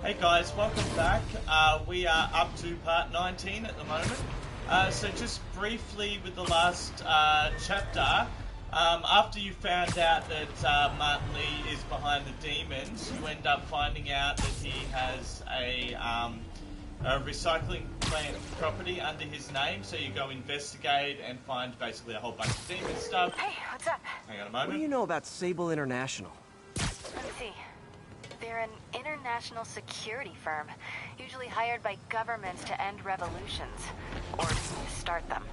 Hey guys, welcome back. We are up to part 19 at the moment. So just briefly with the last chapter, after you found out that Martin Lee is behind the demons, you end up finding out that he has a recycling plant property under his name, so you go investigate and find basically a whole bunch of demon stuff. Hey, what's up? Hang on a moment. What do you know about Sable International? Let me see. They're an international security firm, usually hired by governments to end revolutions, or start them.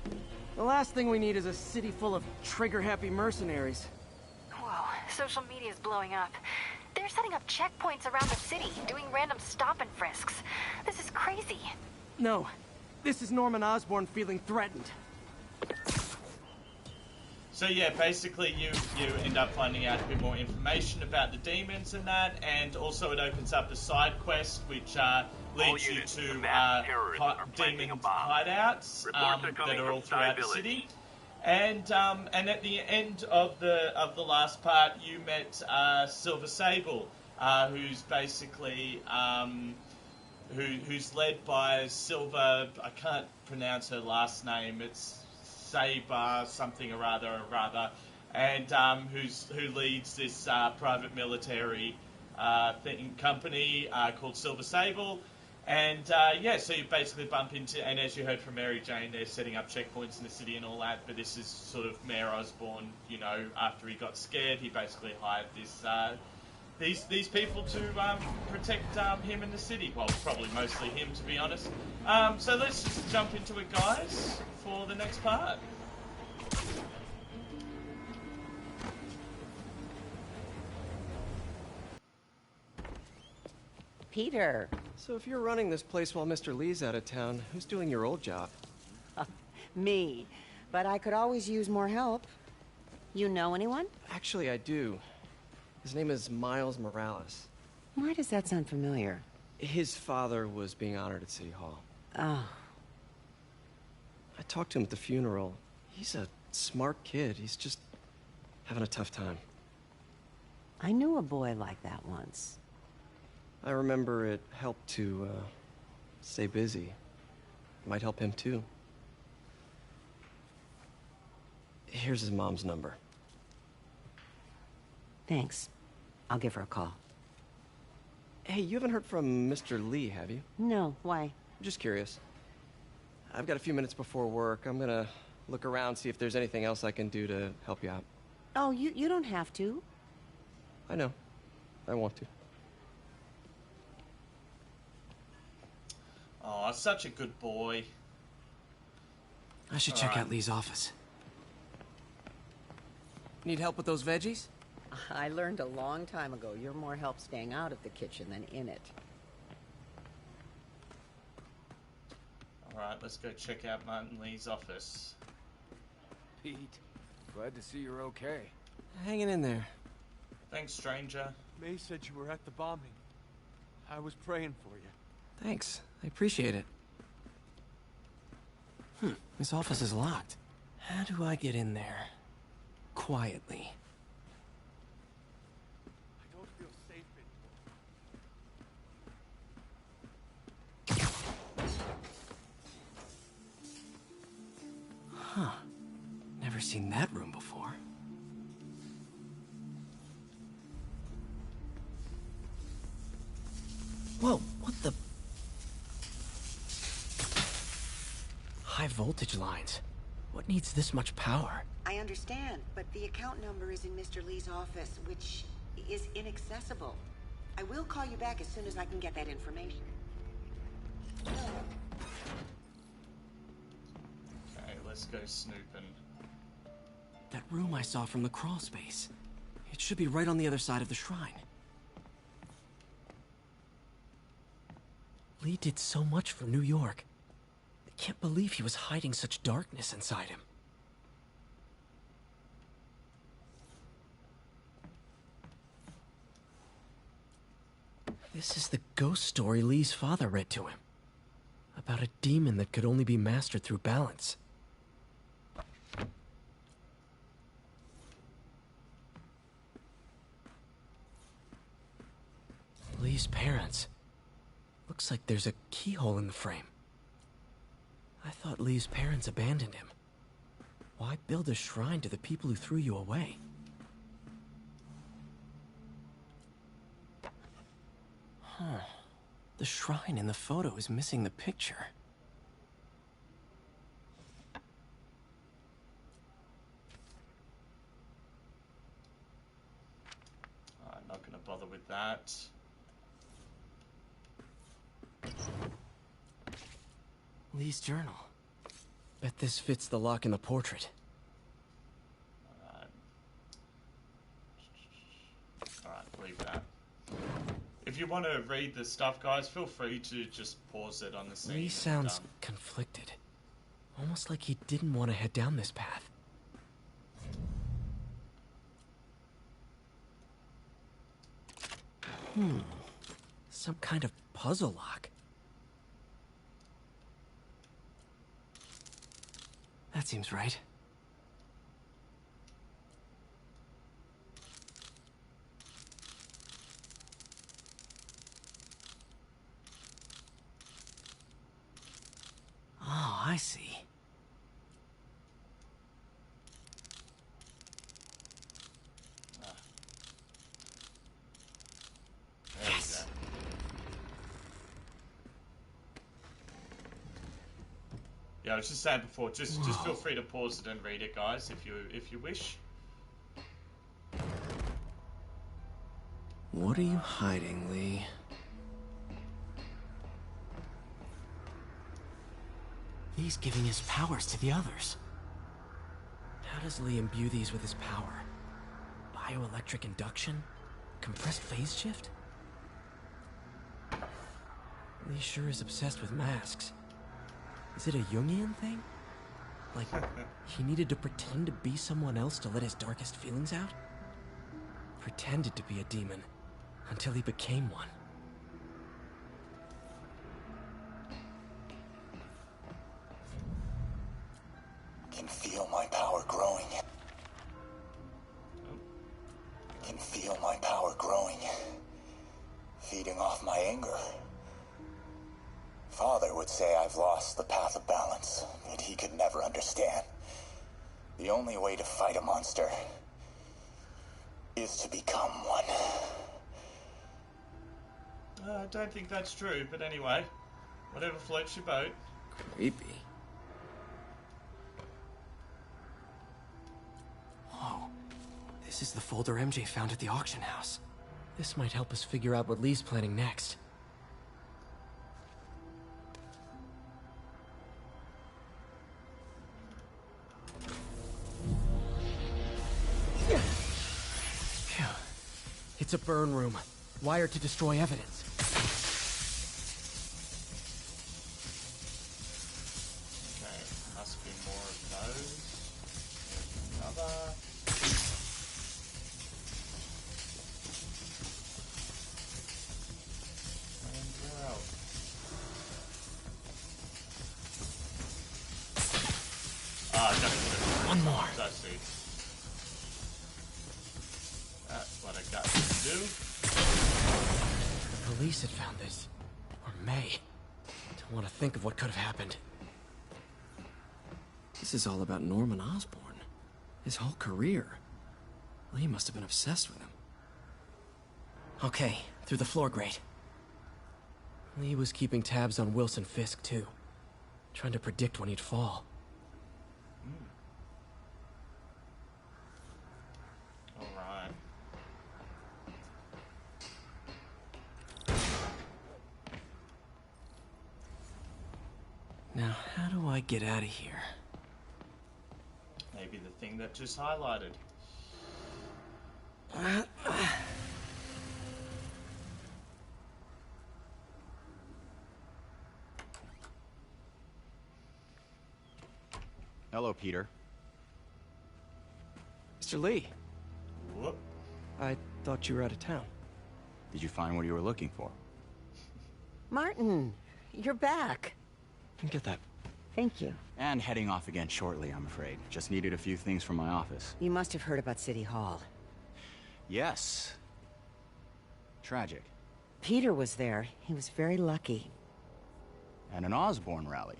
The last thing we need is a city full of trigger-happy mercenaries. Whoa, social media's blowing up. They're setting up checkpoints around the city, doing random stop and frisks. This is crazy. No, this is Norman Osborn feeling threatened. So yeah, basically you end up finding out a bit more information about the demons and that, and also it opens up a side quest which leads you to demon hideouts that are all throughout the city. And at the end of the last part, you met Silver Sable, who's basically who's led by Silver. I can't pronounce her last name. It's Saber something or rather, and who leads this private military company called Silver Sable. And so you basically bump into, and as you heard from Mary Jane, they're setting up checkpoints in the city and all that, but this is sort of Mayor Osborn, after he got scared, he basically hired these people to protect him in the city. Well, probably mostly him, to be honest. So let's just jump into it, guys, for the next part. Peter. So if you're running this place while Mr. Lee's out of town, who's doing your old job? Me. But I could always use more help. You know anyone? Actually, I do. His name is Miles Morales. Why does that sound familiar? His father was being honored at City Hall. Oh. I talked to him at the funeral. He's a smart kid. He's just having a tough time. I knew a boy like that once. I remember it helped to stay busy. Might help him too. Here's his mom's number. Thanks. I'll give her a call. Hey, you haven't heard from Mr. Lee, have you? No, why? I'm just curious. I've got a few minutes before work. I'm gonna look around, see if there's anything else I can do to help you out. Oh, you don't have to. I know. I want to. Oh, such a good boy. I should check out Lee's office. Need help with those veggies? I learned a long time ago you're more help staying out of the kitchen than in it. Alright, let's go check out Martin Lee's office. Pete, glad to see you're okay. Hanging in there. Thanks, stranger. May said you were at the bombing. I was praying for you. Thanks. I appreciate it. This office is locked. How do I get in there? Quietly. I don't feel safe anymore. Huh. Never seen that room before. Whoa, what the... High voltage lines. What needs this much power? I understand, but the account number is in Mr. Lee's office, which is inaccessible. I will call you back as soon as I can get that information. Okay, let's go snooping. That room I saw from the crawl space. It should be right on the other side of the shrine. Lee did so much for New York. I can't believe he was hiding such darkness inside him. This is the ghost story Lee's father read to him. About a demon that could only be mastered through balance. Lee's parents. Looks like there's a keyhole in the frame. I thought Lee's parents abandoned him. Why build a shrine to the people who threw you away? Huh. The shrine in the photo is missing the picture. I'm not going to bother with that. Lee's journal. Bet this fits the lock in the portrait. Alright, leave that. If you want to read the stuff, guys, feel free to just pause it on the scene. Lee sounds conflicted. Almost like he didn't want to head down this path. Some kind of puzzle lock. That seems right. Oh, I see. Yes. Yeah, I was just saying before, just feel free to pause it and read it, guys, if you wish. What are you hiding, Lee? He's giving his powers to the others. How does Lee imbue these with his power? Bioelectric induction? Compressed phase shift? Lee sure is obsessed with masks. Is it a Jungian thing? Like, he needed to pretend to be someone else to let his darkest feelings out? Pretended to be a demon, until he became one. Can feel my power growing. Can feel my power growing. Feeding off my anger. Father would say I've lost the path of balance, but he could never understand. The only way to fight a monster is to become one. I don't think that's true, but anyway, whatever floats your boat. Creepy. Whoa. This is the folder MJ found at the auction house. This might help us figure out what Lee's planning next. Phew. It's a burn room, wired to destroy evidence. Okay, must be more of those. There's another. And where else? Definitely. One more. I see. That's what I got to do. The police had found this. Or May. Don't want to think of what could have happened. This is all about Norman Osborn. His whole career. Lee must have been obsessed with him. Okay, through the floor grate. Lee was keeping tabs on Wilson Fisk, too. Trying to predict when he'd fall. Alright. Now, how do I get out of here? Maybe the thing that just highlighted. Hello, Peter. Mr. Lee, Whoop. I thought you were out of town. Did you find what you were looking for? Martin, you're back. Get that. Thank you. And heading off again shortly, I'm afraid. Just needed a few things from my office. You must have heard about City Hall. Yes. Tragic. Peter was there. He was very lucky. At an Osborn rally.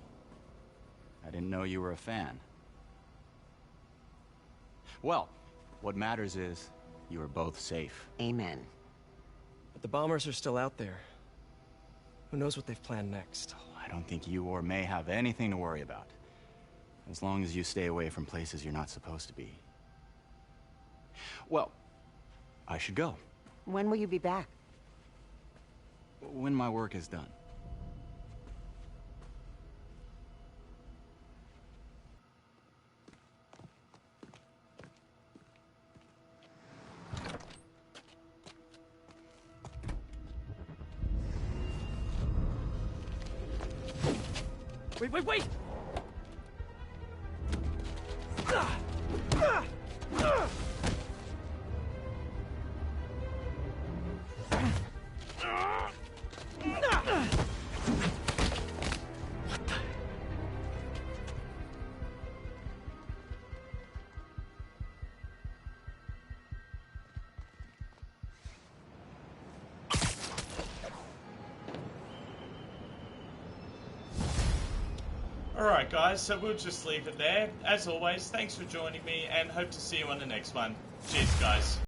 I didn't know you were a fan. Well, what matters is you are both safe. Amen. But the bombers are still out there. Who knows what they've planned next? I don't think you or May have anything to worry about. As long as you stay away from places you're not supposed to be. Well, I should go. When will you be back? When my work is done. Wait! Alright guys, so we'll just leave it there. As always, thanks for joining me and hope to see you on the next one. Cheers guys.